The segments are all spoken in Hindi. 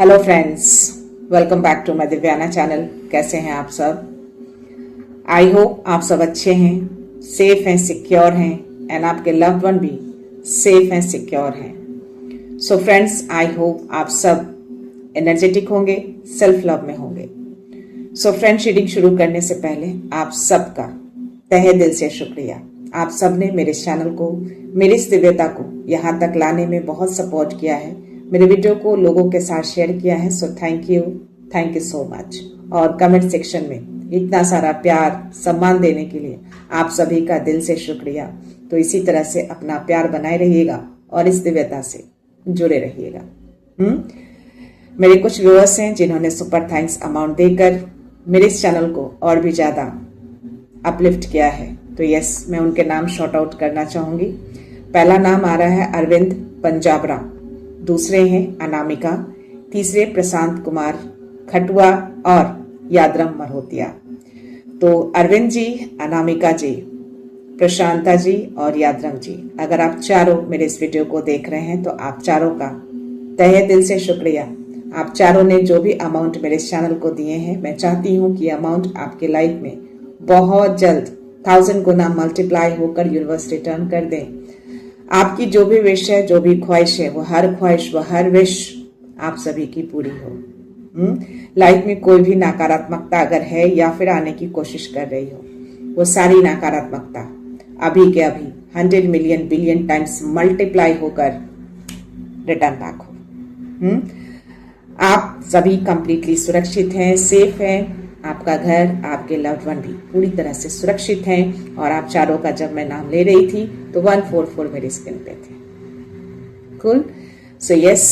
Hello friends, welcome back to my Divyana channel. कैसे हैं आप सब? आई होप आप सब अच्छे हैं, सेफ हैं, सिक्योर हैं एंड आपके लव्ड वन भी सेफ हैं, सिक्योर हैं। सो फ्रेंड्स, आई होप आप सब एनर्जेटिक होंगे, सेल्फ लव में होंगे। सो फ्रेंड्स, रीडिंग शुरू करने से पहले आप सबका तहे दिल से शुक्रिया। आप सबने मेरे चैनल को, मेरी इस दिव्यता को यहाँ तक लाने में बहुत सपोर्ट किया है, मेरे वीडियो को लोगों के साथ शेयर किया है। So thank you so much. और कमेंट सेक्शन में इतना सारा प्यार सम्मान देने के लिए आप सभी का दिल से शुक्रिया। तो इसी तरह से अपना प्यार बनाए रहिएगा और इस दिव्यता से जुड़े रहिएगा। मेरे कुछ व्यूअर्स हैं जिन्होंने सुपर थैंक्स अमाउंट देकर मेरे इस चैनल को और भी ज्यादा अपलिफ्ट किया है। तो यस, मैं उनके नाम शॉर्ट आउट करना चाहूंगी। पहला नाम आ रहा है अरविंद पंजाबरा, दूसरे हैं अनामिका, तीसरे प्रशांत कुमार खटुआ और यादराम मरहोतिया। तो अरविंद जी, अनामिका जी, प्रशांता जी और यादराम जी, अगर आप चारों मेरे इस वीडियो को देख रहे हैं तो आप चारों का तहे दिल से शुक्रिया। आप चारों ने जो भी अमाउंट मेरे इस चैनल को दिए हैं, मैं चाहती हूँ कि अमाउंट आपके लाइफ में बहुत जल्द 1000 गुना मल्टीप्लाई होकर यूनिवर्स रिटर्न कर दें। आपकी जो भी विश है, जो भी ख्वाहिश है, वो हर ख्वाहिश, वो हर विश आप सभी की पूरी हो। लाइफ में कोई भी नकारात्मकता अगर है या फिर आने की कोशिश कर रही हो, वो सारी नकारात्मकता अभी के अभी 100 मिलियन बिलियन टाइम्स मल्टीप्लाई होकर रिटर्न बैक हो। आप सभी कंप्लीटली सुरक्षित हैं, सेफ हैं। आपका घर, आपके लव्ड वन भी पूरी तरह से सुरक्षित हैं। और आप चारों का जब मैं नाम ले रही थी तो 144 मेरी स्क्रीन पे थे। कूल। सो यस,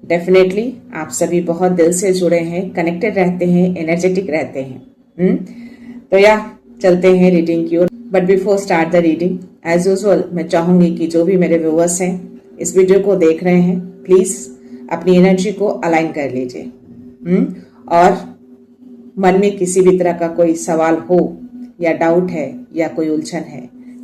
डेफिनेटली आप सभी बहुत दिल से जुड़े हैं, कनेक्टेड रहते हैं, एनर्जेटिक रहते हैं। तो या चलते हैं रीडिंग की ओर। But before start the reading, as usual मैं चाहूंगी कि जो भी मेरे व्यूअर्स हैं, इस वीडियो को देख रहे हैं, प्लीज अपनी एनर्जी को अलाइन कर लीजिए। और मन में किसी भी तरह का कोई सवाल हो या डाउट है या कोई उलझन है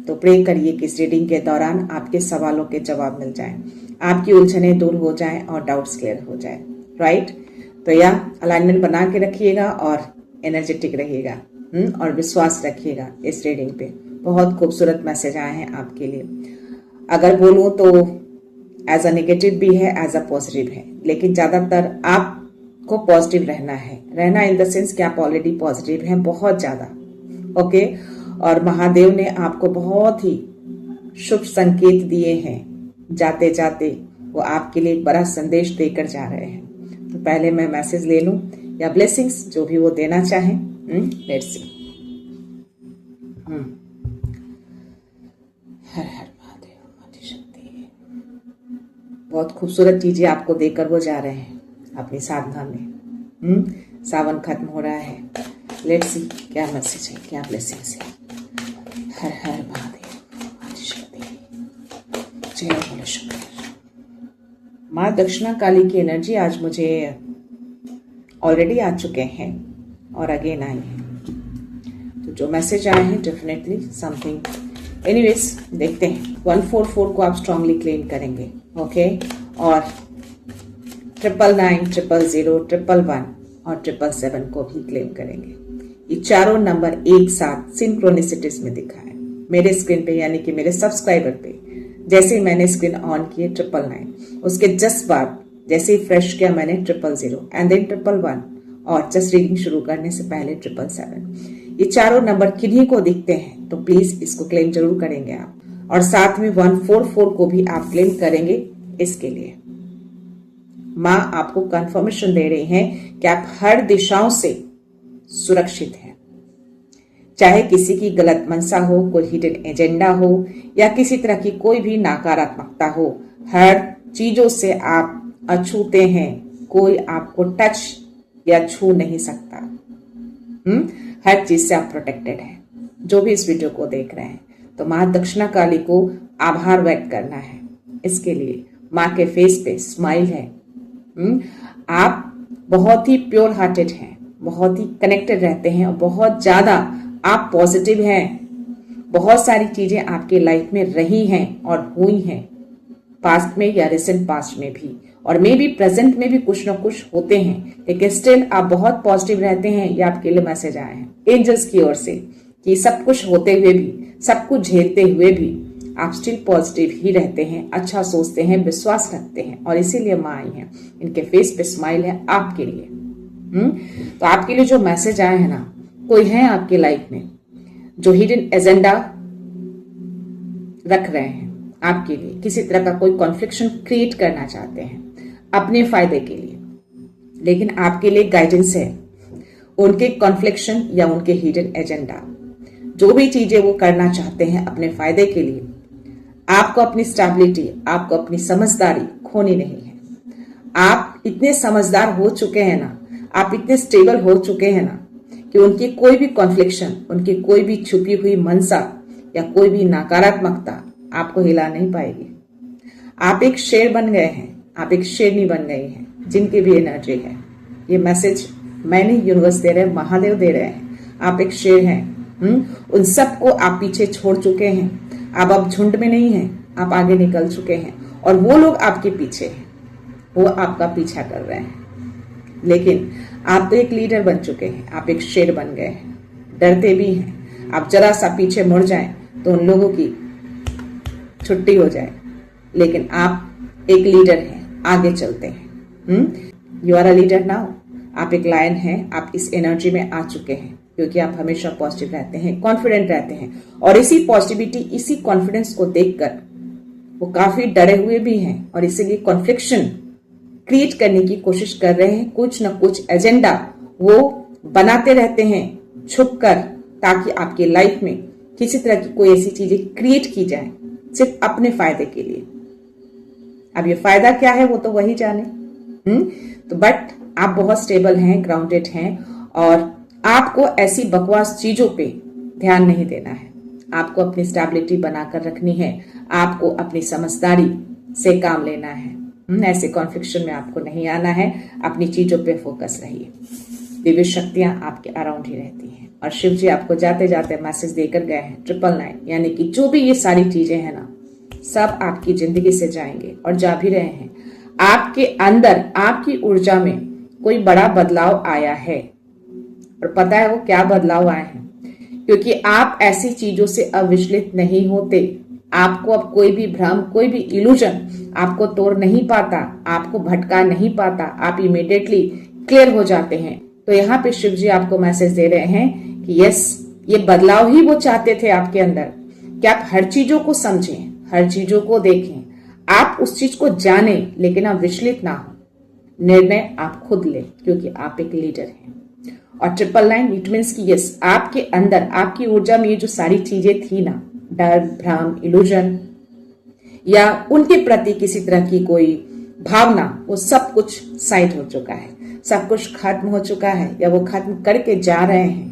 तो प्रे करिए कि इस रीडिंग के दौरान आपके सवालों के जवाब मिल जाएं, आपकी उलझनें दूर हो जाएं और डाउट्स क्लियर हो जाएं। राइट? तो या अलाइनमेंट बना के रखिएगा और एनर्जेटिक रहिएगा और विश्वास रखिएगा। इस रीडिंग पे बहुत खूबसूरत मैसेज आए हैं आपके लिए। अगर बोलूं तो एज अ नेगेटिव भी है, एज अ पॉजिटिव है, लेकिन ज्यादातर आप को पॉजिटिव रहना है। रहना इन द सेंस कि आप ऑलरेडी पॉजिटिव हैं, बहुत ज्यादा। ओके? और महादेव ने आपको बहुत ही शुभ संकेत दिए हैं। जाते जाते वो आपके लिए एक बड़ा संदेश देकर जा रहे हैं। तो पहले मैं मैसेज ले लूं या ब्लेसिंग्स जो भी वो देना चाहें। Let's see. हर हर महादेव, शक्ति। बहुत खूबसूरत चीजें आपको देकर वो जा रहे हैं अपनी साधना में। सावन खत्म हो रहा है। लेट्स सी क्या मैसेज है, क्या ब्लेसिंग्स है। हर हर महादेव, जय बोले शंकर। माँ दक्षिणा काली की एनर्जी आज मुझे ऑलरेडी आ चुके हैं और अगेन आई है। तो जो मैसेज आए हैं डेफिनेटली समथिंग। एनीवेज, देखते हैं। 144 को आप स्ट्रांगली क्लेम करेंगे। ओके? और 999, 000, 111 और 777 को भी क्लेम करेंगे। ये चारों नंबर एक साथ सिंक्रोनिसिटीज में दिखा है मेरे स्क्रीन पे, यानी कि मेरे सब्सक्राइबर पे। जैसे ही मैंने स्क्रीन ऑन किए 999, उसके जस्ट बाद जैसे ही फ्रेश किया मैंने 000 एंड देन 111 और जस्ट रीडिंग शुरू करने से पहले 777। ये चारों नंबर किन्हीं को दिखते हैं तो प्लीज इसको क्लेम जरूर करेंगे आप। और साथ में 144 को भी आप क्लेम करेंगे। इसके लिए माँ आपको कंफर्मेशन दे रही हैं कि आप हर दिशाओं से सुरक्षित हैं। चाहे किसी की गलत मनसा हो, कोई हिडन एजेंडा हो या किसी तरह की कोई भी नकारात्मकता हो, हर चीजों से आप अछूते हैं। कोई आपको टच या छू नहीं सकता। हर चीज से आप प्रोटेक्टेड हैं। जो भी इस वीडियो को देख रहे हैं, तो माँ दक्षिणा काली को आभार व्यक्त करना है। इसके लिए माँ के फेस पे स्माइल है। आप बहुत ही प्योर हार्टेड हैं, बहुत ही कनेक्टेड रहते हैं और बहुत ज्यादा आप पॉजिटिव हैं। बहुत सारी चीजें आपके लाइफ में रही हैं और हुई हैं, पास्ट में या रिसेंट पास्ट में भी, और मे बी प्रेजेंट में भी कुछ ना कुछ होते हैं, लेकिन स्टिल आप बहुत पॉजिटिव रहते हैं। ये आपके लिए मैसेज आए हैं एंजल्स की ओर से कि सब कुछ होते हुए भी, सब कुछ झेलते हुए भी आप स्टिल पॉजिटिव ही रहते हैं, अच्छा सोचते हैं, विश्वास रखते हैं, और इसीलिए माँ आई हैं। इनके फेस पे स्माइल है आपके लिए। तो आपके लिए जो मैसेज आए हैं ना, कोई है आपके लाइफ में जो हिडन एजेंडा रख रहे हैं आपके लिए, किसी तरह का कोई कॉन्फ्लिक्शन क्रिएट करना चाहते हैं अपने फायदे के लिए, लेकिन आपके लिए गाइडेंस है। उनके कॉन्फ्लिक्शन या उनके हिडन एजेंडा, जो भी चीजें वो करना चाहते हैं अपने फायदे के लिए, आपको अपनी स्टेबिलिटी, आपको अपनी समझदारी खोनी नहीं है। आप इतने समझदार हो चुके हैं ना, आप इतने स्टेबल हो चुके हैं ना कि उनकी कोई भी कॉन्फ्लिक्शन, उनकी कोई भी छुपी हुई मनसा या कोई भी नकारात्मकता आपको हिला नहीं पाएगी। आप एक शेर बन गए हैं, आप एक शेरनी बन गई हैं, जिनकी भी एनर्जी है। ये मैसेज मैं नहीं, यूनिवर्स दे रहे हैं, महादेव दे रहे हैं। आप एक शेर हैं। उन सबको आप पीछे छोड़ चुके हैं। आप अब झुंड में नहीं हैं, आप आगे निकल चुके हैं, और वो लोग आपके पीछे हैं, वो आपका पीछा कर रहे हैं। लेकिन आप तो एक लीडर बन चुके हैं, आप एक शेर बन गए हैं। डरते भी हैं, आप जरा सा पीछे मुड़ जाएं तो उन लोगों की छुट्टी हो जाए, लेकिन आप एक लीडर हैं, आगे चलते हैं। You are a leader now. आप एक लायन हैं, आप इस एनर्जी में आ चुके हैं, क्योंकि आप हमेशा पॉजिटिव रहते हैं, कॉन्फिडेंट रहते हैं, और इसी पॉजिटिविटी, इसी कॉन्फिडेंस को देखकर वो काफी डरे हुए भी हैं, और इसीलिए कॉन्फ्लिक्शन क्रिएट करने की कोशिश कर रहे हैं। कुछ न कुछ एजेंडा वो बनाते रहते हैं छुपकर, ताकि आपकी लाइफ में किसी तरह की कोई ऐसी चीजें क्रिएट की जाए सिर्फ अपने फायदे के लिए। अब ये फायदा क्या है वो तो वही जाने। तो बट आप बहुत स्टेबल हैं, ग्राउंडेड हैं, और आपको ऐसी बकवास चीजों पे ध्यान नहीं देना है। आपको अपनी स्टेबिलिटी बनाकर रखनी है, आपको अपनी समझदारी से काम लेना है। ऐसे कॉन्फ्लिक्शन में आपको नहीं आना है। अपनी चीजों पे फोकस रहिए। दिव्य शक्तियां आपके अराउंड ही रहती हैं, और शिव जी आपको जाते जाते मैसेज देकर गए हैं 999, यानी कि जो भी ये सारी चीजें हैं ना, सब आपकी जिंदगी से जाएंगे और जा भी रहे हैं। आपके अंदर, आपकी ऊर्जा में कोई बड़ा बदलाव आया है, और पता है वो क्या बदलाव आए हैं, क्योंकि आप ऐसी चीजों से अविचलित नहीं होते। आपको अब कोई भी भ्रम, कोई भी इल्यूजन आपको तोड़ नहीं पाता, आपको भटका नहीं पाता। आप इमीडिएटली क्लियर हो जाते हैं। तो यहाँ पे शिव जी आपको मैसेज दे रहे हैं कि यस, ये बदलाव ही वो चाहते थे आपके अंदर, कि आप हर चीजों को समझें, हर चीजों को देखें, आप उस चीज को जानें, लेकिन आप विचलित ना हो। निर्णय आप खुद लें, क्योंकि आप एक लीडर हैं। और 999 इट मीन्स कि यस, आपके अंदर, आपकी ऊर्जा में ये जो सारी चीजें थी ना, डर, भ्रम, इल्यूजन, या उनके प्रति किसी तरह की कोई भावना, वो सब कुछ साइड हो चुका है, सब कुछ खत्म हो चुका है, या वो खत्म करके जा रहे हैं।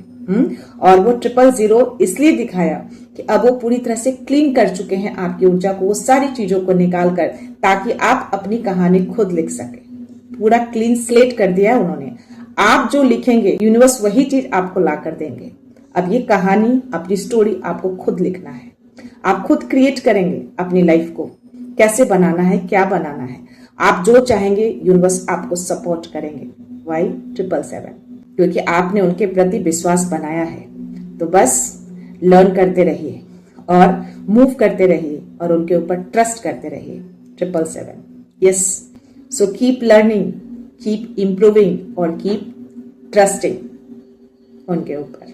और वो 000 इसलिए दिखाया कि अब वो पूरी तरह से क्लीन कर चुके हैं आपकी ऊर्जा को, वो सारी चीजों को निकाल कर, ताकि आप अपनी कहानी खुद लिख सके। पूरा क्लीन स्लेट कर दिया उन्होंने। आप जो लिखेंगे, यूनिवर्स वही चीज आपको ला कर देंगे। अब ये कहानी, अपनी स्टोरी आपको खुद लिखना है। आप खुद क्रिएट करेंगे अपनी लाइफ को, कैसे बनाना है, क्या बनाना है। आप जो चाहेंगे यूनिवर्स आपको सपोर्ट करेंगे। वाई 777? क्योंकि आपने उनके प्रति विश्वास बनाया है। तो बस लर्न करते रहिए और मूव करते रहिए, और उनके ऊपर ट्रस्ट करते रहिए। 777, yes. So keep learning, keep improving, और कीप ट्रस्टिंग उनके ऊपर।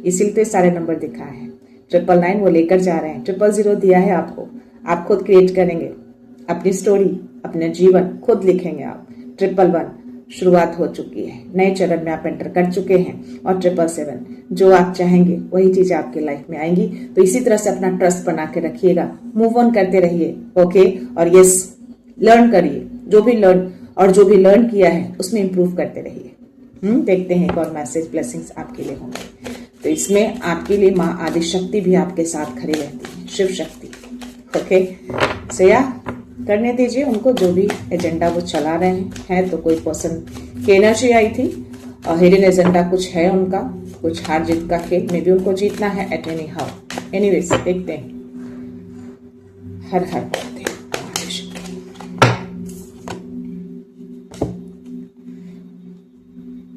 इसीलिए तो सारे नंबर दिखाए हैं। 999 वो लेकर जा रहे हैं। 000 दिया है आपको, आप खुद क्रिएट करेंगे अपनी स्टोरी, अपने जीवन खुद लिखेंगे आप। 111 शुरुआत हो चुकी है, नए चरण में आप एंटर कर चुके हैं। और 777 जो आप चाहेंगे वही चीज आपकी लाइफ में आएंगी। तो इसी तरह से अपना ट्रस्ट बना के रखिएगा, मूव ऑन करते रहिए। ओके, और यस, लर्न करिए, जो भी लर्न किया है उसमें इंप्रूव करते रहिए। देखते हैं एक और मैसेज, ब्लेसिंग्स आपके लिए होंगे। तो इसमें आपके लिए माँ आदि शक्ति भी आपके साथ खड़ी रहती है, शिव शक्ति। ओके, सो या करने दीजिए उनको, जो भी एजेंडा वो चला रहे हैं। तो कोई पर्सन की एनर्जी आई थी, और हिडन एजेंडा कुछ है उनका, कुछ हार जीत का खेल में भी उनको जीतना है एट एनी हाउ। एनीवेज, देखते हैं। हर हर बोलते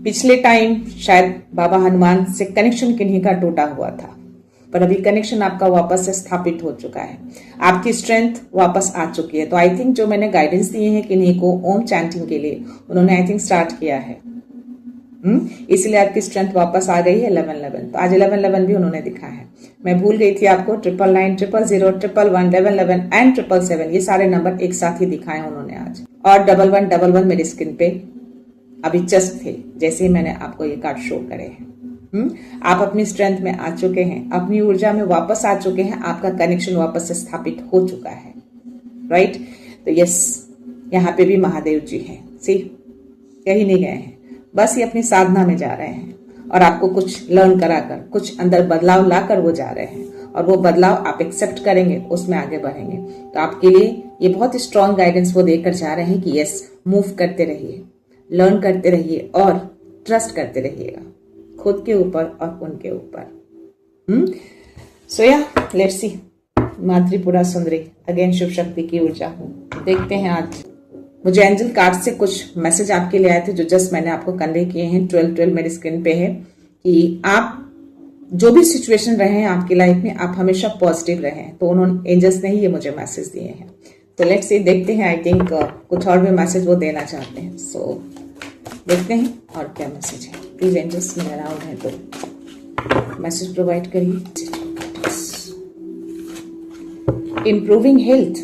पिछले टाइम शायद बाबा हनुमान से कनेक्शन किन्हीं का टूटा हुआ था, पर अभी कनेक्शन आपका वापस से स्थापित हो चुका है। आपकी स्ट्रेंथ वापस आ चुकी है। तो आई थिंक जो मैंने गाइडेंस दिए हैं किन्हीं को ओम चैंटिंग के लिए, उन्होंने आई थिंक स्टार्ट किया है। इसलिए आपकी स्ट्रेंथ वापस आ गई है 1111। तो आज 1111 भी उन्होंने दिखा है। मैं भूल गई थी आपको 999, 000, 111, 1111 एंड 777 ये सारे नंबर एक साथ ही दिखाए उन्होंने आज। और 1111 मेरी स्क्रीन पे अभी जस्ट थे जैसे ही मैंने आपको ये कार्ड शो करे हैं। आप अपनी स्ट्रेंथ में आ चुके हैं, अपनी ऊर्जा में वापस आ चुके हैं, आपका कनेक्शन वापस से स्थापित हो चुका है, राइट। तो यस, यहाँ पे भी महादेव जी हैं, सी कहीं नहीं गए हैं, बस ये अपनी साधना में जा रहे हैं और आपको कुछ लर्न कराकर, कुछ अंदर बदलाव लाकर वो जा रहे हैं और वो बदलाव आप एक्सेप्ट करेंगे, उसमें आगे बढ़ेंगे। तो आपके लिए ये बहुत स्ट्रॉन्ग गाइडेंस वो देकर जा रहे हैं कि यस, मूव करते रहिए, लर्न करते रहिए और ट्रस्ट करते रहिएगा खुद के ऊपर और उनके ऊपर। सो या लेट्स सी, माँ त्रिपुरा सुंदरी अगेन शिव शक्ति की ऊर्जा हूँ। देखते हैं आज मुझे एंजल कार्ड से कुछ मैसेज आपके लिए आए थे जो जस्ट मैंने आपको कन्वे किए हैं। 12 मेरी स्क्रीन पे है कि आप जो भी सिचुएशन रहे हैं आपकी लाइफ में, आप हमेशा पॉजिटिव रहें। तो उन्होंने एंजल्स ने ही ये मुझे मैसेज दिए हैं। तो लेट्स सी, देखते हैं। आई थिंक कुछ और भी मैसेज वो देना चाहते हैं। सो देखते हैं और क्या मैसेज है। प्लीज एंजल्स में अराउंड है तो मैसेज प्रोवाइड करिए। इम्प्रूविंग हेल्थ,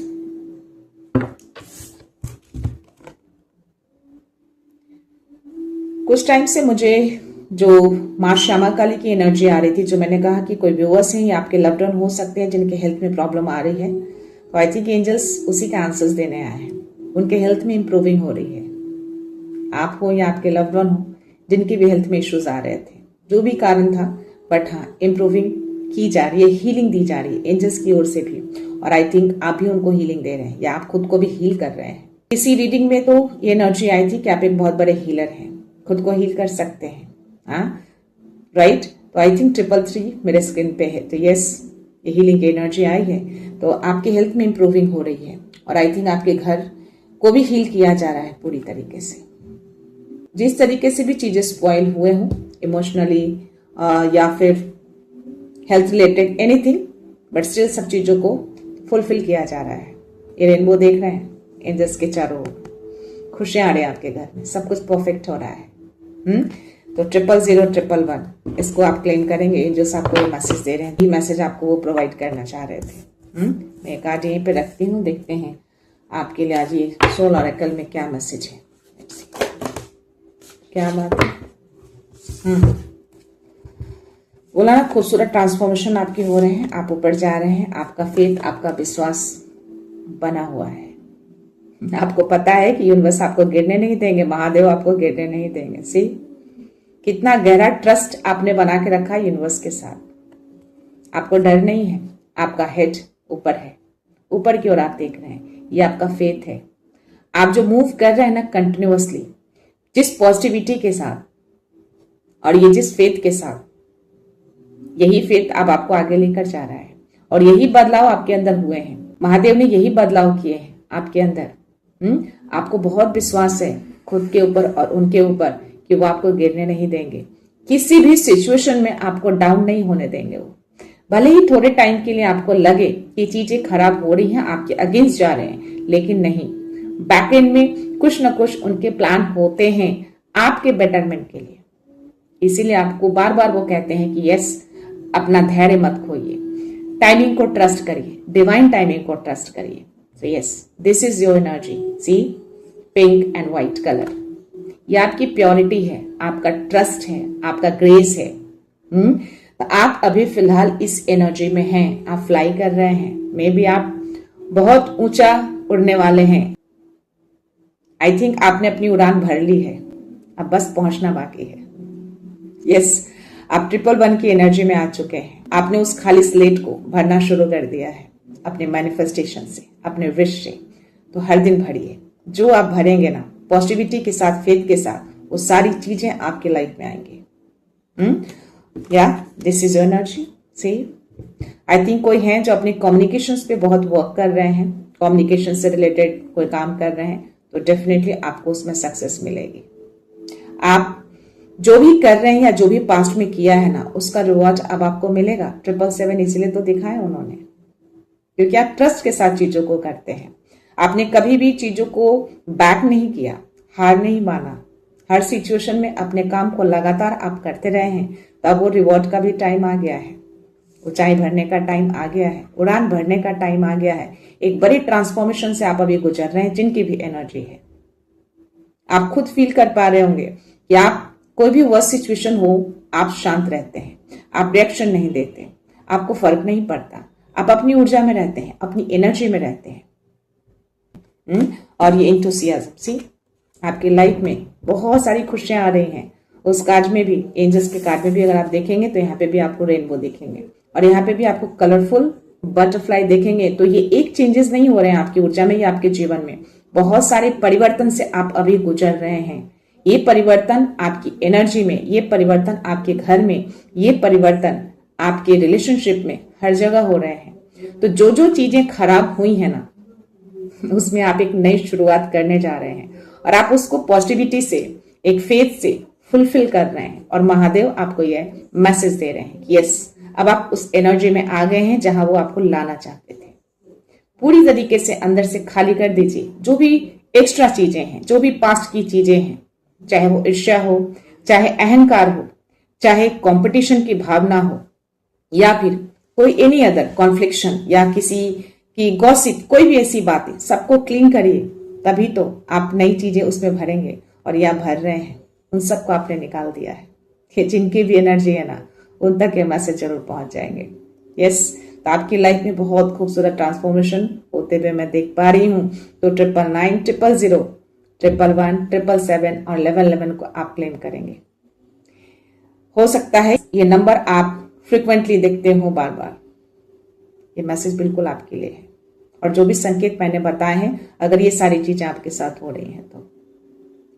कुछ टाइम से मुझे जो माँ श्यामा काली की एनर्जी आ रही थी, जो मैंने कहा कि कोई व्यूअर्स हैं या आपके लव्ड वन हो सकते हैं जिनके हेल्थ में प्रॉब्लम आ रही है, तो आई थिंक एंजल्स उसी के आंसर्स देने आए हैं। उनके हेल्थ में इंप्रूविंग हो रही है। आप हो या आपके लव्ड वन हो जिनकी भी हेल्थ में इश्यूज आ रहे थे, जो भी कारण था, बट हाँ इंप्रूविंग की जा रही है, हीलिंग दी जा रही है एंजल्स की ओर से भी। और आई थिंक आप भी उनको हीलिंग दे रहे हैं या आप खुद को भी हील कर रहे हैं। इसी रीडिंग में तो ये एनर्जी आई थी कि आप एक बहुत बड़े हीलर हैं, खुद को हील कर सकते हैं, हाँ राइट। तो आई थिंक 333 मेरे स्क्रीन पे है। तो यस, ये हीलिंग की एनर्जी आई है। तो आपकी हेल्थ में इंप्रूविंग हो रही है और आई थिंक आपके घर को भी हील किया जा रहा है पूरी तरीके से। जिस तरीके से भी चीजें स्पॉइल हुए हों इमोशनली या फिर health related anything, but still सब चीजों को फुलफिल किया जा रहा है। ये रेनबो देख रहे हैं एंजल्स के चारों ओर, खुशियां आ रही है आपके घर में, सब कुछ परफेक्ट हो रहा है। तो 00011 इसको आप क्लेम करेंगे। एंजल्स आपको ये मैसेज दे रहे हैं, ये मैसेज आपको वो प्रोवाइड करना चाह रहे थे। मैं एक कार्ड यहीं पे रखती हूँ, देखते हैं आपके लिए आज ये सोल ऑरेकल में क्या मैसेज है। क्या बात है। बोला ना, खूबसूरत ट्रांसफॉर्मेशन आपके हो रहे हैं, आप ऊपर जा रहे हैं, आपका फेथ, आपका विश्वास बना हुआ है। आपको पता है कि यूनिवर्स आपको गिरने नहीं देंगे, महादेव आपको गिरने नहीं देंगे। सी कितना गहरा ट्रस्ट आपने बना के रखा है यूनिवर्स के साथ। आपको डर नहीं है, आपका हेड ऊपर है, ऊपर की ओर आप देख रहे हैं, ये आपका फेथ है। आप जो मूव कर रहे हैं ना कंटिन्यूअसली, जिस पॉजिटिविटी के साथ और ये जिस फेथ के साथ, यही फेथ अब आपको आगे लेकर जा रहा है और यही बदलाव आपके अंदर हुए हैं। महादेव ने यही बदलाव किए हैं आपके अंदर। आपको बहुत विश्वास है खुद के ऊपर और उनके ऊपर कि वो आपको गिरने नहीं देंगे, किसी भी सिचुएशन में आपको डाउन नहीं होने देंगे। वो भले ही थोड़े टाइम के लिए आपको लगे कि चीजें खराब हो रही हैं, आपके अगेंस्ट जा रहे हैं, लेकिन नहीं, बैक एंड में कुछ न कुछ उनके प्लान होते हैं आपके बेटरमेंट के लिए। इसीलिए आपको बार बार वो कहते हैं कि यस, अपना धैर्य मत खोइए, टाइमिंग को ट्रस्ट करिए, डिवाइन टाइमिंग को ट्रस्ट करिए। So yes, this is your energy. See, pink and white color. ये आपकी प्योरिटी है, आपका ट्रस्ट है, आपका ग्रेस है। तो आप अभी फिलहाल इस एनर्जी में हैं, आप फ्लाई कर रहे हैं, मे बी आप बहुत ऊंचा उड़ने वाले हैं। आई थिंक आपने अपनी उड़ान भर ली है, अब बस पहुंचना बाकी है। यस, आप 111 की एनर्जी में आ चुके हैं। आपने उस खाली स्लेट को भरना शुरू कर दिया है अपने मैनिफेस्टेशन से, अपने विश से। तो हर दिन भरिए, जो आप भरेंगे ना पॉजिटिविटी के साथ, फेथ के साथ, वो सारी चीजें आपके लाइफ में आएंगी। या this is energy. See, I think कोई है जो अपनी कम्युनिकेशंस पे बहुत वर्क कर रहे हैं, कम्युनिकेशन से रिलेटेड कोई काम कर रहे हैं, तो डेफिनेटली आपको उसमें सक्सेस मिलेगी। आप जो भी कर रहे हैं या जो भी पास्ट में किया है ना, उसका रिवॉर्ड अब आपको मिलेगा। 777 इसलिए तो दिखा है उन्होंने, क्योंकि आप ट्रस्ट के साथ चीजों को करते हैं। आपने कभी भी चीजों को बैक नहीं किया, हार नहीं माना, हर सिचुएशन में अपने काम को लगातार आप करते रहे हैं। तब वो रिवॉर्ड का भी टाइम आ गया है, ऊंचाई भरने का टाइम आ गया है, उड़ान भरने का टाइम आ गया है। एक बड़ी ट्रांसफॉर्मेशन से आप अभी गुजर रहे हैं, जिनकी भी एनर्जी है। आप खुद फील कर पा रहे होंगे कि आप कोई भी वर्स्ट सिचुएशन हो, आप शांत रहते हैं, आप रिएक्शन नहीं देते, आपको फर्क नहीं पड़ता, आप अपनी ऊर्जा में रहते हैं, अपनी एनर्जी में रहते हैं। और ये एंथुसियाज्म, सी आपकी लाइफ में बहुत सारी खुशियां आ रही हैं। उस कार्ड में भी, एंजल्स के कार्ड में भी अगर आप देखेंगे तो यहाँ पे भी आपको रेनबो दिखेंगे, और यहाँ पे भी आपको कलरफुल बटरफ्लाई देखेंगे। तो ये एक चेंजेस नहीं हो रहे हैं आपकी ऊर्जा में या आपके जीवन में, बहुत सारे परिवर्तन से आप अभी गुजर रहे हैं। ये परिवर्तन आपकी एनर्जी में, ये परिवर्तन आपके घर में, ये परिवर्तन आपके रिलेशनशिप में, हर जगह हो रहे हैं। तो जो जो चीजें खराब हुई है ना, उसमें आप एक नई शुरुआत करने जा रहे हैं, और आप उसको पॉजिटिविटी से, एक फेथ से फुलफिल कर रहे हैं। और महादेव आपको यह मैसेज दे रहे हैं कि यस, अब आप उस एनर्जी में आ गए हैं जहां वो आपको लाना चाहते थे। पूरी तरीके से अंदर से खाली कर दीजिए जो भी एक्स्ट्रा चीजें हैं, जो भी पास्ट की चीजें हैं, चाहे वो ईर्ष्या हो, चाहे अहंकार हो, चाहे कंपटीशन की भावना हो, या फिर कोई एनी अदर कॉन्फ्लिक्शन या किसी की गॉसिप, कोई भी ऐसी बातें, सबको क्लीन करिए। तभी तो आप नई चीजें उसमें भरेंगे, और या भर रहे हैं, उन सबको आपने निकाल दिया है। कि जिनकी भी एनर्जी है ना, उन तक ये मैसेज जरूर पहुंच जाएंगे। यस, तो आपकी लाइफ में बहुत खूबसूरत ट्रांसफॉर्मेशन होते हुए मैं देख पा रही हूँ। तो 999, 000, 111, 777 और 1111 को आप क्लेम करेंगे। हो सकता है ये नंबर आप फ्रिक्वेंटली देखते हो बार बार, ये मैसेज बिल्कुल आपके लिए है। और जो भी संकेत मैंने बताए हैं, अगर ये सारी चीजें आपके साथ हो रही हैं तो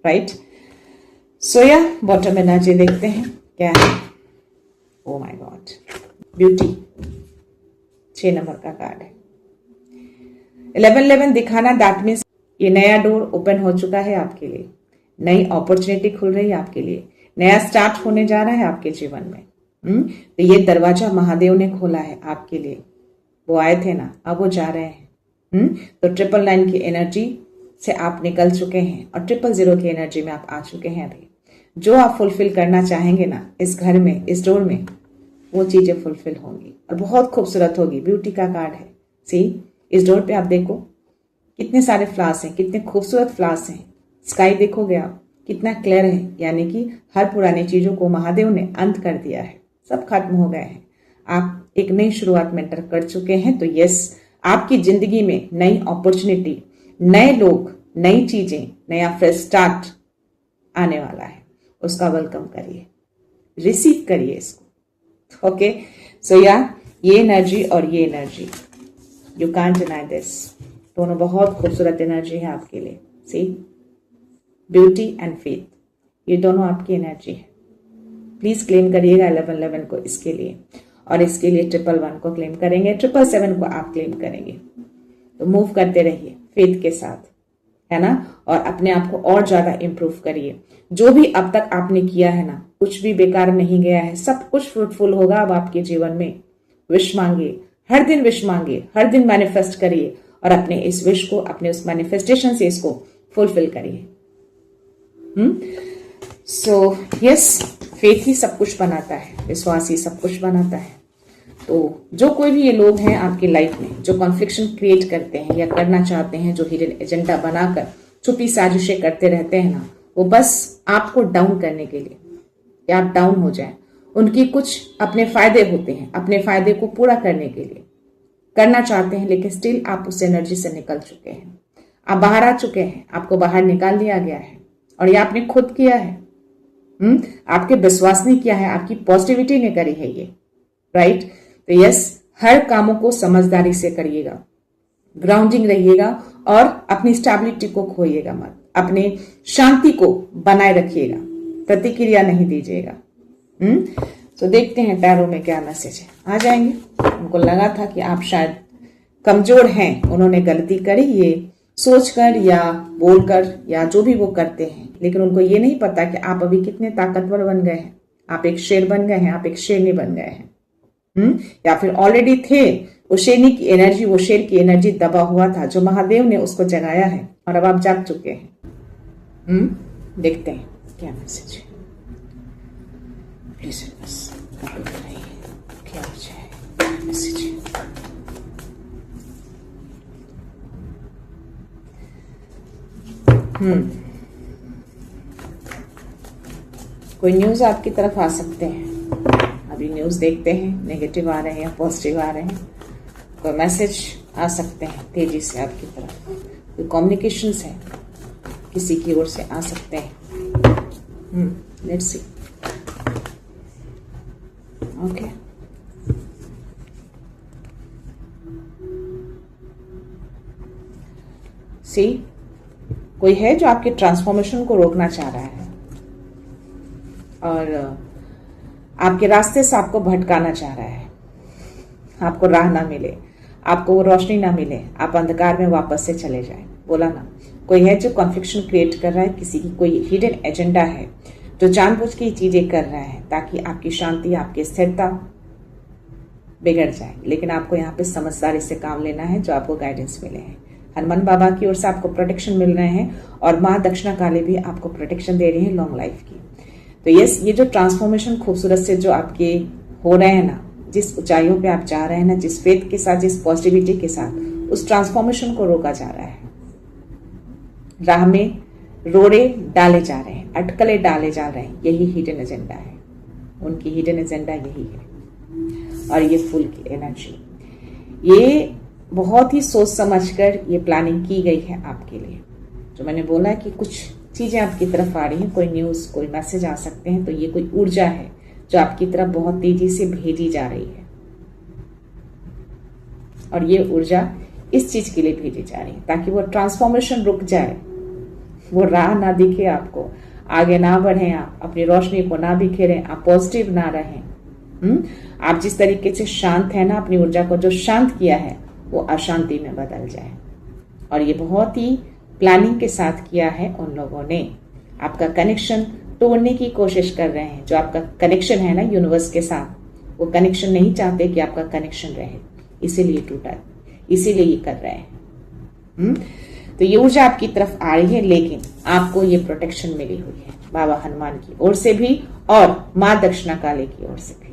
राइट। सो या बॉटम एनर्जी देखते हैं क्या है। Oh my God, beauty 6 number का कार्ड है। 1111 दिखाना, दैट मीन्स ये नया डोर ओपन हो चुका है आपके लिए, नई अपॉर्चुनिटी खुल रही है आपके लिए, नया स्टार्ट होने जा रहा है आपके जीवन में। तो ये दरवाजा महादेव ने खोला है आपके लिए। वो आए थे ना, अब वो जा रहे हैं। तो 999 की एनर्जी से आप निकल चुके हैं, और 000 की एनर्जी में आप आ चुके हैं। अभी जो आप फुलफिल करना चाहेंगे ना, इस घर में, इस डोर में, वो चीजें फुलफिल होंगी और बहुत खूबसूरत होगी। ब्यूटी का कार्ड है। सी, इस डोर पे आप देखो कितने सारे फ्लावर्स हैं, कितने खूबसूरत फ्लावर्स हैं। स्काई देखोगे आप कितना क्लियर है, यानी कि हर पुरानी चीजों को महादेव ने अंत कर दिया है, सब खत्म हो गए हैं। आप एक नई शुरुआत में एंटर कर चुके हैं। तो यस, आपकी जिंदगी में नई अपॉर्चुनिटी, नए लोग, नई चीजें, नया फ्रेश स्टार्ट आने वाला है। उसका वेलकम करिए, रिसीव करिए इसको। ओके, सो या ये एनर्जी और ये energy, you can't deny this, दोनों बहुत खूबसूरत एनर्जी है आपके लिए। सी, ब्यूटी एंड फेथ, ये दोनों आपकी एनर्जी है। प्लीज क्लेम करिएगा 1111 को इसके लिए, और इसके लिए 111 को क्लेम करेंगे, 777 को आप क्लेम करेंगे। तो मूव करते रहिए फेथ के साथ, है ना, और अपने आप को और ज्यादा इंप्रूव करिए। जो भी अब तक आपने किया है ना, कुछ भी बेकार नहीं गया है, सब कुछ फ्रूटफुल होगा अब आपके जीवन में। विश मांगिए, हर दिन विश मांगिए, हर दिन मैनिफेस्ट करिए, और अपने इस विश को, अपने उस मैनिफेस्टेशन से इसको फुलफिल करिए। सो यस, फेथ ही सब कुछ बनाता है, विश्वास ही सब कुछ बनाता है। तो जो कोई भी ये लोग हैं आपकी लाइफ में जो कॉन्फ्लिक्शन क्रिएट करते हैं या करना चाहते हैं, जो हिडन एजेंडा बनाकर छुपी साजिशें करते रहते हैं ना, वो बस आपको डाउन करने के लिए, कि आप डाउन हो जाएं। उनकी कुछ अपने फायदे होते हैं, अपने फायदे को पूरा करने के लिए करना चाहते हैं, लेकिन स्टिल आप उस एनर्जी से निकल चुके हैं, आप बाहर आ चुके हैं, आपको बाहर निकाल दिया गया है, और ये आपने खुद किया है। आपके विश्वास ने किया है, आपकी पॉजिटिविटी ने करी है ये, राइट। तो यस, हर कामों को समझदारी से करिएगा, ग्राउंडिंग रहिएगा, और अपनी स्टेबिलिटी को खोइएगा मत, अपने शांति को बनाए रखिएगा, प्रतिक्रिया नहीं दीजिएगा। तो देखते हैं टैरो में क्या मैसेज है, आ जाएंगे। उनको लगा था कि आप शायद कमजोर हैं, उन्होंने गलती करी, ये सोचकर या बोलकर या जो भी वो करते हैं, लेकिन उनको ये नहीं पता कि आप अभी कितने ताकतवर बन गए हैं, आप एक शेर बन गए हैं, आप एक शेरनी बन गए हैं। या फिर ऑलरेडी थे, वो शेरनी की एनर्जी, वो शेर की एनर्जी दबा हुआ था, जो महादेव ने उसको जगाया है और अब आप जाग चुके हैं। देखते हैं क्या मैसेज है। प्लीज बस क्या मैसेज है। कोई न्यूज आपकी तरफ आ सकते हैं। अभी न्यूज देखते हैं, नेगेटिव आ रहे हैं या पॉजिटिव आ रहे हैं। कोई मैसेज आ सकते हैं तेजी से आपकी तरफ, कोई कम्युनिकेशंस है किसी की ओर से आ सकते हैं। Let's see. ओके, सी, कोई है जो आपके ट्रांसफॉर्मेशन को रोकना चाह रहा है और आपके रास्ते से आपको भटकाना चाह रहा है। आपको राह ना मिले, आपको वो रोशनी ना मिले, आप अंधकार में वापस से चले जाएं। बोला ना, कोई है जो कॉन्फ्लिक्शन क्रिएट कर रहा है, किसी की कोई हिडन एजेंडा है जो जानबूझ के चीजें कर रहा है ताकि आपकी शांति, आपकी स्थिरता बिगड़ जाए। लेकिन आपको यहाँ पे समझदारी से काम लेना है, जो आपको गाइडेंस मिले हैं। हनुमान बाबा की ओर से आपको प्रोटेक्शन मिल रहे हैं और माँ दक्षिणा काली भी आपको प्रोटेक्शन दे रही है लॉन्ग लाइफ की। तो यस, ये जो ट्रांसफॉर्मेशन खूबसूरत से जो आपके हो रहे हैं ना, जिस ऊंचाइयों पे आप जा रहे हैं ना, जिस फेथ के साथ, जिस पॉजिटिविटी के साथ, उस ट्रांसफॉर्मेशन को रोका जा रहा है। राह में रोड़े डाले जा रहे हैं, अटकले डाले जा रहे हैं। यही हिडन एजेंडा है, उनकी हिडन एजेंडा यही है। और ये फुल की एनर्जी, ये बहुत ही सोच समझकर ये प्लानिंग की गई है आपके लिए। जो मैंने बोला कि कुछ चीजें आपकी तरफ आ रही हैं, कोई न्यूज, कोई मैसेज आ सकते हैं, तो ये कोई ऊर्जा है जो आपकी तरफ बहुत तेजी से भेजी जा रही है। और ये ऊर्जा इस चीज के लिए भेजी जा रही है ताकि वो ट्रांसफॉर्मेशन रुक जाए, वो राह ना दिखे आपको, आगे ना बढ़े, आप अपनी रोशनी को ना बिखेरें, आप पॉजिटिव ना रहें। आप जिस तरीके से शांत है ना, अपनी ऊर्जा को जो शांत किया है वो अशांति में बदल जाए। और ये बहुत ही प्लानिंग के साथ किया है उन लोगों ने। आपका कनेक्शन तोड़ने की कोशिश कर रहे हैं। जो आपका कनेक्शन है ना यूनिवर्स के साथ, वो कनेक्शन नहीं चाहते कि आपका कनेक्शन रहे, इसीलिए टूटा, इसीलिए ये कर रहे हैं। तो ये ऊर्जा आपकी तरफ आ रही है, लेकिन आपको ये प्रोटेक्शन मिली हुई है बाबा हनुमान की ओर से भी और माँ दक्षिणा काली की ओर से भी।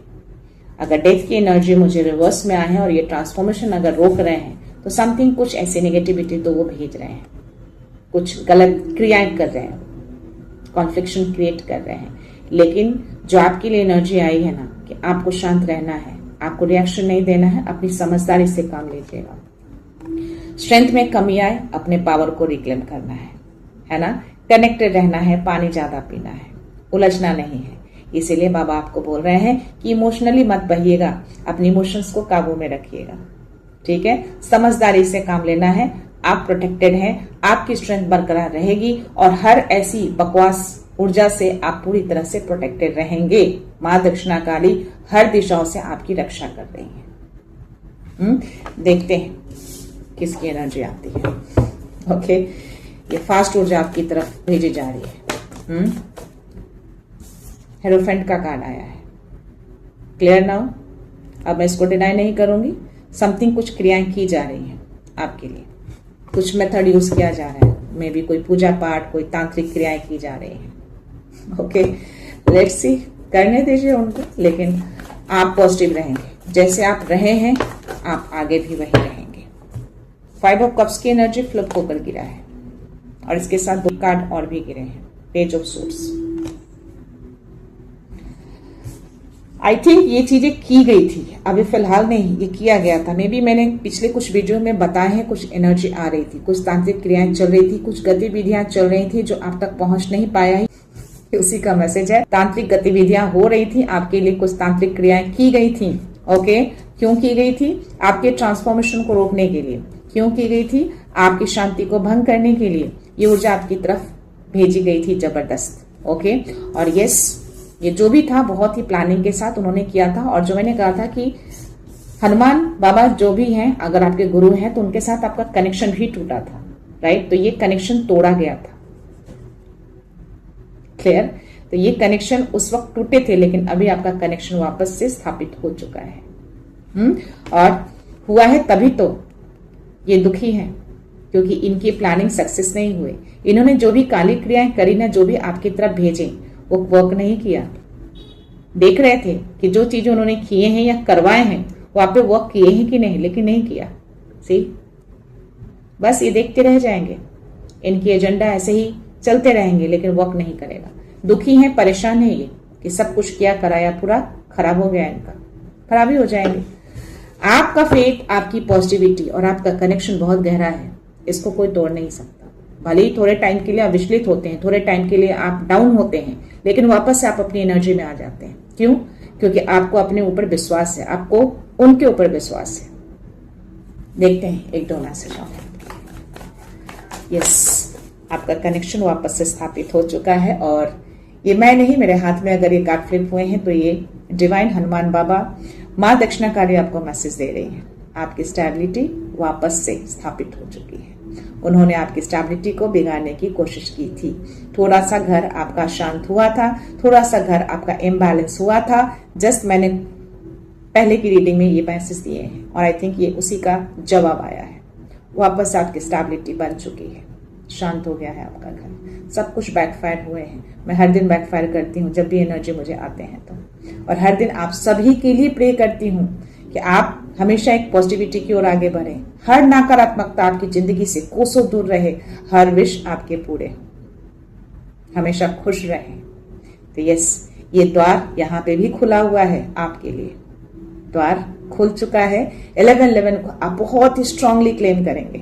अगर डेथ की एनर्जी मुझे रिवर्स में आए हैं और ये ट्रांसफॉर्मेशन अगर रोक रहे हैं, तो समथिंग, कुछ ऐसी नेगेटिविटी तो वो भेज रहे हैं, कुछ गलत क्रियाएं कर रहे हैं, कॉन्फ्लिक्शन क्रिएट कर रहे हैं। लेकिन जो आपके लिए एनर्जी आई है ना, कि आपको शांत रहना है, आपको रिएक्शन नहीं देना है, अपनी समझदारी से काम लीजिएगा। स्ट्रेंथ में कमी आए, अपने पावर को रिक्लेम करना है ना, कनेक्टेड रहना है, पानी ज्यादा पीना है, उलझना नहीं है। इसीलिए बाबा आपको बोल रहे हैं कि इमोशनली मत बहिएगा, अपने इमोशंस को काबू में रखिएगा। ठीक है, समझदारी से काम लेना है। आप प्रोटेक्टेड हैं, आपकी स्ट्रेंथ बरकरार रहेगी और हर ऐसी बकवास ऊर्जा से आप पूरी तरह से प्रोटेक्टेड रहेंगे। माँ दक्षिणा काली हर दिशाओं से आपकी रक्षा कर रही है। देखते हैं किसकी एनर्जी आती है। ओके, ये फास्ट ऊर्जा आपकी तरफ भेजी जा रही है। हेरोफेंट का कार्ड आया है। Clear now? अब मैं इसको डिनाई नहीं करूंगी। समथिंग, कुछ क्रियाएं की जा रही हैं आपके लिए, कुछ मेथड यूज किया जा रहा है, मे बी कोई पूजा पाठ, कोई तांत्रिक क्रियाएं की जा रही हैं। ओके, लेट्स सी, करने दीजिए उनको, लेकिन आप पॉजिटिव रहेंगे। जैसे आप रहे हैं, आप आगे भी वही रहेंगे। 5 ऑफ कप्स की एनर्जी फ्लिप होकर गिरा है और इसके साथ 2 कार्ड और भी गिरे हैं। Page of source. I think ये चीजें की गई थी, अभी फिलहाल नहीं, ये किया गया था। मे बी मैंने पिछले कुछ वीडियो में बताया है, कुछ एनर्जी आ रही थी, कुछ तांत्रिक क्रियाएं चल रही थी, कुछ गतिविधियां चल रही थी जो आप तक पहुंच नहीं पाया है, उसी का मैसेज है। तांत्रिक गतिविधियां हो रही थी आपके लिए, कुछ तांत्रिक क्रियाएं की गई थी। ओके, क्यों की गई थी? आपके ट्रांसफॉर्मेशन को रोकने के लिए। क्यों की गई थी? आपकी शांति को भंग करने के लिए। ये ऊर्जा आपकी तरफ भेजी गई थी जबरदस्त। ओके, और यस, ये जो भी था बहुत ही प्लानिंग के साथ उन्होंने किया था। और जो मैंने कहा था कि हनुमान बाबा जो भी हैं, अगर आपके गुरु हैं, तो उनके साथ आपका कनेक्शन भी टूटा था। राइट। तो ये कनेक्शन तोड़ा गया था, क्लियर। तो ये कनेक्शन उस वक्त टूटे थे, लेकिन अभी आपका कनेक्शन वापस से स्थापित हो चुका है। और हुआ है तभी तो ये दुखी हैं, क्योंकि इनकी प्लानिंग सक्सेस नहीं हुई। इन्होंने जो भी काली क्रियाएं करी ना, जो भी आपकी तरफ भेजे, वो वर्क नहीं किया। देख रहे थे कि जो चीजें उन्होंने किए हैं या करवाए हैं वो आप पे वर्क किए हैं कि नहीं, लेकिन नहीं किया। सी, बस ये देखते रह जाएंगे, इनकी एजेंडा ऐसे ही चलते रहेंगे, लेकिन वर्क नहीं करेगा। दुखी हैं, परेशान है ये कि सब कुछ किया कराया पूरा खराब हो गया, इनका खराब ही हो जाएंगे। आपका फेथ, आपकी पॉजिटिविटी और आपका कनेक्शन बहुत गहरा है, इसको कोई तोड़ नहीं सकता। भले ही थोड़े टाइम के लिए आप विचलित होते हैं, थोड़े टाइम के लिए आप डाउन होते हैं, लेकिन वापस से आप अपनी एनर्जी में आ जाते हैं। क्यों? क्योंकि आपको अपने ऊपर विश्वास है, आपको उनके ऊपर विश्वास है। देखते हैं एक दो मैसेज और। यस, आपका कनेक्शन वापस से स्थापित हो चुका है। और ये मैं नहीं, मेरे हाथ में अगर ये कार्ड फ्लिप हुए हैं तो ये डिवाइन हनुमान बाबा, माँ दक्षिणाकारी आपको मैसेज दे रही है। आपकी स्टेबिलिटी वापस से स्थापित हो चुकी है। उन्होंने आपकी स्टेबिलिटी को बिगाड़ने की कोशिश की थी। थोड़ा सा घर आपका शांत हुआ था, थोड़ा सा घर आपका इम्बैलेंस हुआ था। जस्ट मैंने पहले की रीडिंग में ये मैसेज दिए हैं और आई थिंक ये उसी का जवाब आया है। वापस आपकी स्टेबिलिटी बन चुकी है, शांत हो गया है आपका घर। सब कुछ बैकफायर हुए हैं। मैं हर दिन बैकफायर करती हूँ जब भी एनर्जी मुझे आते हैं तो, और हर दिन आप सभी के लिए प्रे करती हूँ कि आप हमेशा एक पॉजिटिविटी की ओर आगे बढ़े। हर नकारात्मकता आपकी जिंदगी से कोसों दूर रहे, हर विश आपके पूरे हो, हमेशा खुश रहे। तो यस, ये द्वार यहाँ पे भी खुला हुआ है आपके लिए, द्वार खुल चुका है। 11/11 को आप बहुत ही स्ट्रांगली क्लेम करेंगे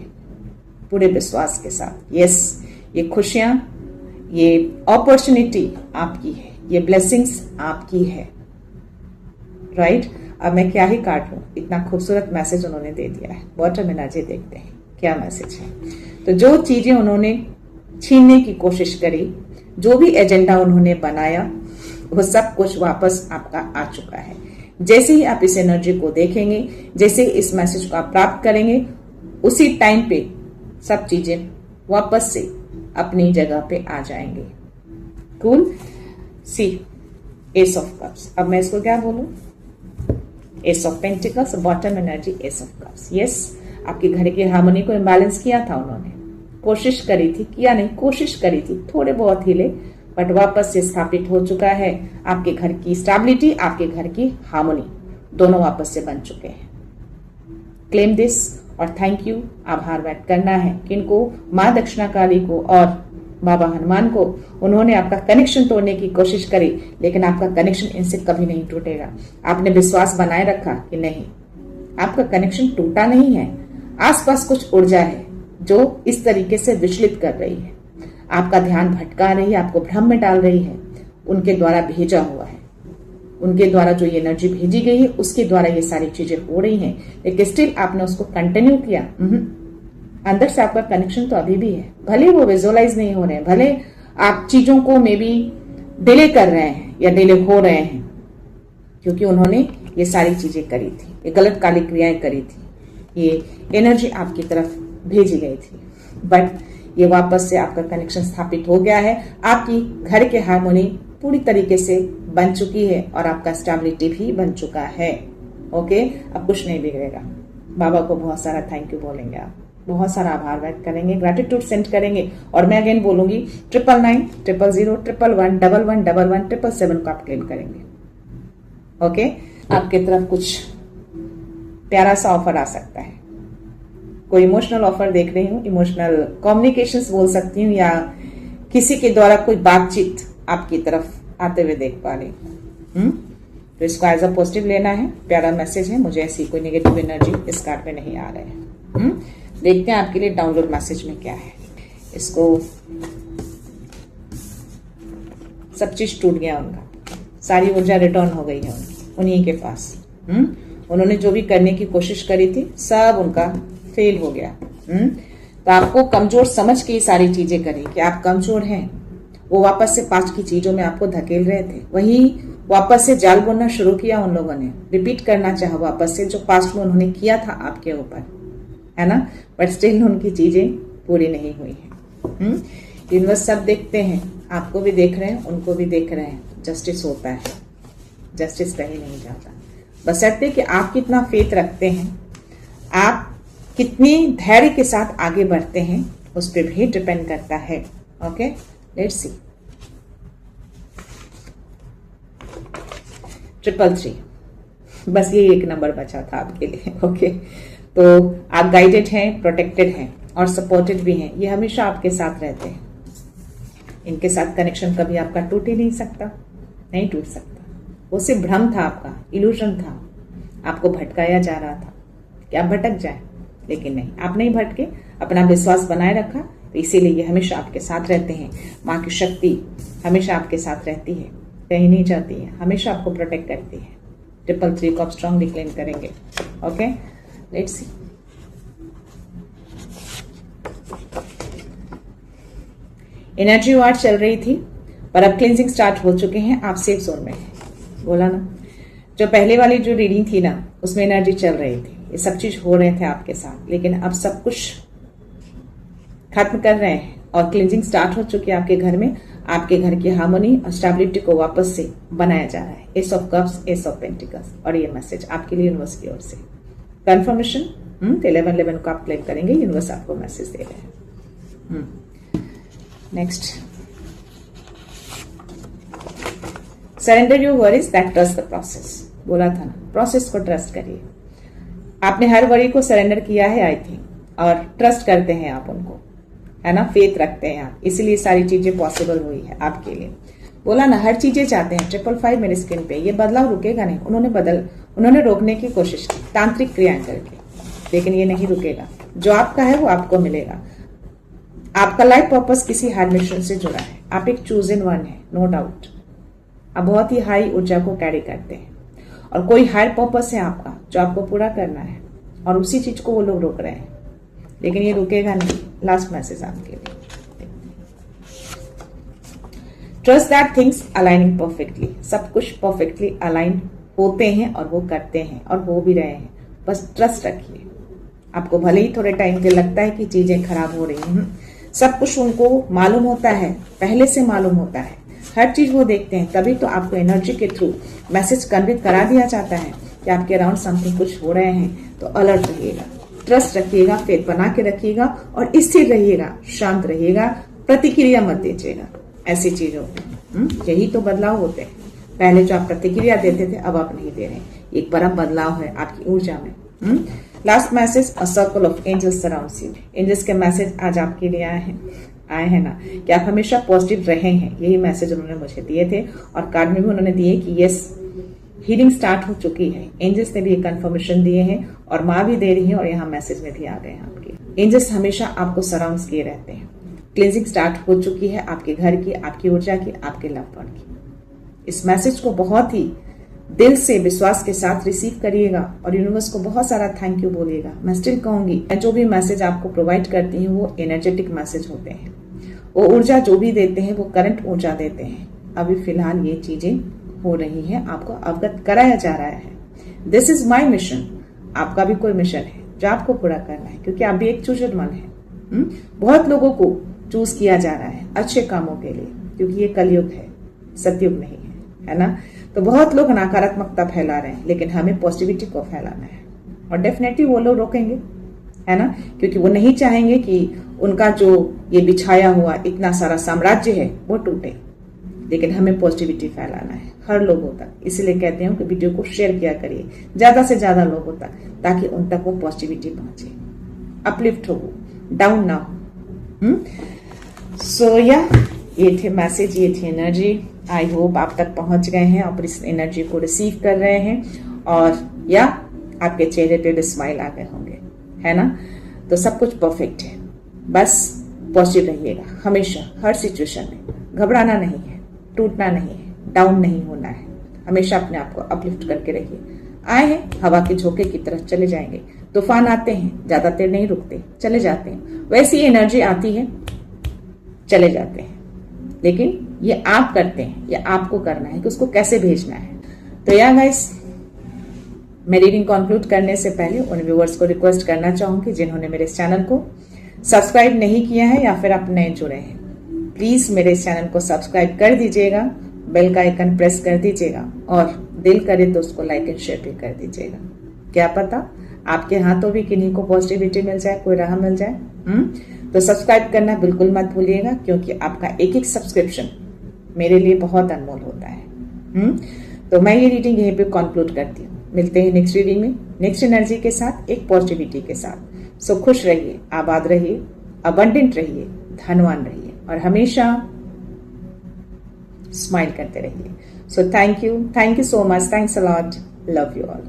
पूरे विश्वास के साथ। यस, ये खुशियां, ये अपॉर्चुनिटी आपकी है, ये ब्लेसिंग्स आपकी है, राइट। अब मैं क्या ही काटूं, इतना खूबसूरत मैसेज उन्होंने दे दिया है। बॉटम एनर्जी देखते हैं क्या मैसेज है। तो जो चीजें उन्होंने छीनने की कोशिश करी, जो भी एजेंडा उन्होंने बनाया, वो सब कुछ वापस आपका आ चुका है। जैसे ही आप इस एनर्जी को देखेंगे, जैसे इस मैसेज को आप प्राप्त करेंगे, उसी टाइम पे सब चीजें वापस से अपनी जगह पे आ जाएंगे। Cool. See, ace of cups. अब मैं इसको क्या बोलूं? Ace of pentacles, bottom energy, ace of cups. Yes, आपके घर की हार्मनी को इम्बैलेंस किया था उन्होंने, कोशिश करी थी, किया नहीं, कोशिश करी थी, थोड़े बहुत हिले, बट वापस से स्थापित हो चुका है। आपके घर की स्टेबिलिटी, आपके घर की हार्मनी दोनों वापस से बन चुके हैं। क्लेम दिस और थैंक यू, आभार व्यक्त करना है किनको? माँ दक्षिणाकाली को और बाबा हनुमान को। उन्होंने आपका कनेक्शन तोड़ने की कोशिश करी, लेकिन आपका कनेक्शन इनसे कभी नहीं टूटेगा। आपने विश्वास बनाए रखा कि नहीं, आपका कनेक्शन टूटा नहीं है। आसपास कुछ ऊर्जा है जो इस तरीके से विचलित कर रही है, आपका ध्यान भटका रही है, आपको भ्रम में डाल रही है। उनके द्वारा भेजा हुआ है, उनके द्वारा जो ये एनर्जी भेजी गई है, उसके द्वारा ये सारी चीजें हो रही हैं, लेकिन स्टिल आपने उसको कंटिन्यू किया। अंदर से आपका कनेक्शन तो अभी भी है, भले वो विजुअलाइज नहीं हो रहे हैं, भले आप चीजों को मे बी डिले कर रहे हैं या डिले हो रहे हैं, क्योंकि उन्होंने ये सारी चीजें करी थी, ये गलत काली क्रियाएं करी थी, ये एनर्जी आपकी तरफ भेजी गई थी। बट ये वापस से आपका कनेक्शन स्थापित हो गया है। आपकी घर के हार्मोनी पूरी तरीके से बन चुकी है और आपका स्टेबिलिटी भी बन चुका है। ओके, अब कुछ नहीं बिगड़ेगा। बाबा को बहुत सारा थैंक यू बोलेंगे, आप बहुत सारा आभार व्यक्त करेंगे, ग्रेटिट्यूड सेंड करेंगे। और मैं अगेन बोलूंगी 999 000 111 1111 777 को आप क्लेम करेंगे। ओके, आपके तरफ कुछ प्यारा सा ऑफर आ सकता है, कोई इमोशनल ऑफर देख रही हूँ, इमोशनल कम्युनिकेशंस बोल सकती हूँ, या किसी के द्वारा कोई बातचीत आपकी तरफ आते हुए देख पा रही हूँ। तो इसको एज अ पॉजिटिव लेना है, प्यारा मैसेज है। मुझे ऐसी कोई नेगेटिव एनर्जी इस कार्ड में नहीं आ रहे हैं। देखते हैं आपके लिए डाउनलोड मैसेज में क्या है। इसको सब चीज टूट गया उनका, सारी ऊर्जा रिटर्न हो गई है उन्हीं के पास। उन्होंने जो भी करने की कोशिश करी थी सब उनका फेल हो गया। तो आपको कमजोर समझ के ये सारी चीजें करी कि आप कमजोर हैं। वो वापस से पास्ट की चीजों में आपको धकेल रहे थे, वही वापस से जाल बुनना शुरू किया उन लोगों ने, रिपीट करना चाहा वापस से जो पास्ट में उन्होंने किया था आपके ऊपर, है ना। बट स्टिल उनकी चीजें पूरी नहीं हुई है। यूनिवर्स सब देखते हैं, आपको भी देख रहे हैं, उनको भी देख रहे हैं। जस्टिस होता है, जस्टिस कहीं नहीं जाता, बशर्ते कि आप कितना फेथ रखते हैं, आप कितनी धैर्य के साथ आगे बढ़ते हैं, उस पर भी डिपेंड करता है। Okay, let's see. 333, बस ये एक नंबर बचा था आपके लिए। ओके, तो आप गाइडेड हैं, प्रोटेक्टेड हैं और सपोर्टेड भी हैं। ये हमेशा आपके साथ रहते हैं। इनके साथ कनेक्शन कभी आपका टूट ही नहीं सकता, नहीं टूट सकता। वो सिर्फ भ्रम था, आपका इल्यूजन था, आपको भटकाया जा रहा था कि आप भटक जाए, लेकिन नहीं, आप नहीं भटके, अपना विश्वास बनाए रखा, तो इसीलिए ये हमेशा आपके साथ रहते हैं। माँ की शक्ति हमेशा आपके साथ रहती है, कहीं नहीं जाती है, हमेशा आपको प्रोटेक्ट करती है। 333 को आप स्ट्रांगली क्लेम करेंगे। Okay, let's see. एनर्जी वार चल रही थी, पर अब क्लिंजिंग स्टार्ट हो चुके हैं, आप सेफ जोन में हैं। बोला ना, जो पहले वाली जो रीडिंग थी ना, उसमें एनर्जी चल रही थी, ये सब चीज हो रहे थे आपके साथ, लेकिन अब सब कुछ खत्म कर रहे हैं और क्लिंजिंग स्टार्ट हो चुकी है आपके घर में। आपके घर की हार्मोनी और स्टेबिलिटी को वापस से बनाया जा रहा है। S of cups, S of pentacles, और ये मैसेज आपके लिए यूनिवर्स की ओर से कंफर्मेशन 1111 को आप क्लेम करेंगे, यूनिवर्स आपको मैसेज दे रहे हैं। Next, surrender your worries that trust the process. बोला था ना, प्रोसेस को ट्रस्ट करिए। आपने हर वरी को सरेंडर किया है आई थिंक, और ट्रस्ट करते हैं आप उनको, है ना, फेथ रखते हैं आप, इसीलिए सारी चीजें पॉसिबल हुई है आपके लिए। बोला ना, हर चीजें चाहते हैं। 555 मेरे स्क्रीन पे, ये बदलाव रुकेगा नहीं। उन्होंने रोकने की कोशिश की तांत्रिक क्रियाएं करके, लेकिन ये नहीं रुकेगा। जो आपका है वो आपको मिलेगा। आपका लाइफ पर्पस किसी हायर मिशन से जुड़ा है। आप एक चूजन वन है, नो डाउट। आप बहुत ही हाई ऊर्जा को कैरी करते हैं और कोई हायर पर्पस है आपका जो आपको पूरा करना है, और उसी चीज को वो लोग रोक रहे हैं, लेकिन ये रुकेगा नहीं। लास्ट मैसेज आपके लिए, trust that things aligning perfectly. सब कुछ परफेक्टली अलाइन होते हैं और वो करते हैं और हो भी रहे हैं। बस ट्रस्ट रखिए। आपको भले ही थोड़े टाइम के लगता है कि चीजें खराब हो रही हैं, सब कुछ उनको मालूम होता है, पहले से मालूम होता है, हर चीज वो देखते हैं। तभी तो आपको एनर्जी के थ्रू मैसेज कन्वे करा दिया जाता है कि आपके अराउंड समथिंग कुछ हो रहे हैं। तो अलर्ट रहिएगा, ट्रस्ट रखिएगा, फेथ बना के रखिएगा और स्थिर रहिएगा, शांत रहिएगा, प्रतिक्रिया मत दीजिएगा ऐसी चीजों में। यही तो बदलाव होते हैं। पहले जो आप प्रतिक्रिया देते थे, अब आप नहीं दे रहे। एक बड़ा बदलाव है आपकी ऊर्जा में। Last message, a circle of angels surrounds you. Angels के मैसेज आज आपके लिए आए हैं ना, कि आप हमेशा पॉजिटिव रहे हैं। यही मैसेज उन्होंने मुझे दिए थे, और कार्ड में भी उन्होंने दिए कि यस, हीलिंग स्टार्ट हो चुकी है। एंजल्स ने भी ये कंफर्मेशन दिए हैं, और माँ भी दे रही है, और यहाँ मैसेज में भी आ गए हैं आपके। एंजल्स हमेशा आपको सराउंड किए रहते हैं। क्लिंजिंग स्टार्ट हो चुकी है आपके घर की, आपकी ऊर्जा की, आपके लव्ड वन की। इस मैसेज को बहुत ही दिल से विश्वास के साथ रिसीव करिएगा और यूनिवर्स को बहुत सारा थैंक यू बोलिएगा। मैं स्टिल कहूंगी, मैं जो भी मैसेज आपको प्रोवाइड करती हूँ वो एनर्जेटिक मैसेज होते हैं। वो ऊर्जा जो भी देते हैं वो करंट ऊर्जा देते हैं। अभी फिलहाल ये चीजें हो रही हैं, आपको अवगत कराया जा रहा है। This is my mission. आपका भी कोई मिशन है जो आपको पूरा करना है, क्योंकि आप भी एक चूजन मन है। बहुत लोगों को चूज किया जा रहा है अच्छे कामों के लिए, क्योंकि ये कलयुग है, सतयुग नहीं है ना। तो बहुत लोग नकारात्मकता फैला रहे हैं, लेकिन हमें पॉजिटिविटी को फैलाना है, और डेफिनेटली वो लोग रोकेंगे, है ना, क्योंकि वो नहीं चाहेंगे कि उनका जो ये बिछाया हुआ इतना सारा साम्राज्य है वो टूटे। लेकिन हमें पॉजिटिविटी फैलाना है हर लोगों तक। इसलिए कहते हैं कि वीडियो को शेयर किया करिए ज्यादा से ज्यादा लोगों तक, ताकि उन तक वो पॉजिटिविटी पहुंचे, अपलिफ्ट हो, डाउन ना हो। सो या ये थे मैसेज, ये थी एनर्जी। आई होप आप तक पहुंच गए हैं और इस एनर्जी को रिसीव कर रहे हैं, और या आपके चेहरे पे भी स्माइल आ गए होंगे, है ना। तो सब कुछ परफेक्ट है। बस पॉजिटिव रहिएगा हमेशा, हर सिचुएशन में। घबराना नहीं है, टूटना नहीं है, डाउन नहीं होना है। हमेशा अपने आप को अपलिफ्ट करके रहिए। आए हैं हवा के झोंके की तरह चले जाएंगे। तूफान आते हैं, ज्यादा देर नहीं रुकते, चले जाते हैं। वैसी एनर्जी आती है, चले जाते हैं। लेकिन ये आप करते हैं, ये आपको करना है कि उसको कैसे भेजना है। तो या गाइस, मैं रीडिंग कंक्लूड करने से पहले उन व्यूअर्स को रिक्वेस्ट करना चाहूंगी जिन्होंने मेरे इस चैनल को सब्सक्राइब नहीं किया है या फिर आप नए जुड़े हैं, प्लीज मेरे इस चैनल को सब्सक्राइब कर दीजिएगा, बेल का आइकन प्रेस कर दीजिएगा और दिल करे तो उसको लाइक एंड शेयर भी कर दीजिएगा। क्या पता आपके हाथों भी किन्हीं को पॉजिटिविटी मिल जाए, कोई राह मिल जाए। तो सब्सक्राइब करना बिल्कुल मत भूलिएगा, क्योंकि आपका एक एक सब्सक्रिप्शन मेरे लिए बहुत अनमोल होता है। तो मैं ये रीडिंग यहीं पे कंक्लूड करती हूँ। मिलते हैं नेक्स्ट रीडिंग में, नेक्स्ट एनर्जी के साथ, एक पॉजिटिविटी के साथ। सो खुश रहिए, आबाद रहिए, अबंडेंट रहिए, धनवान रहिए और हमेशा स्माइल करते रहिए। So thank you so much, thanks a lot, love you all.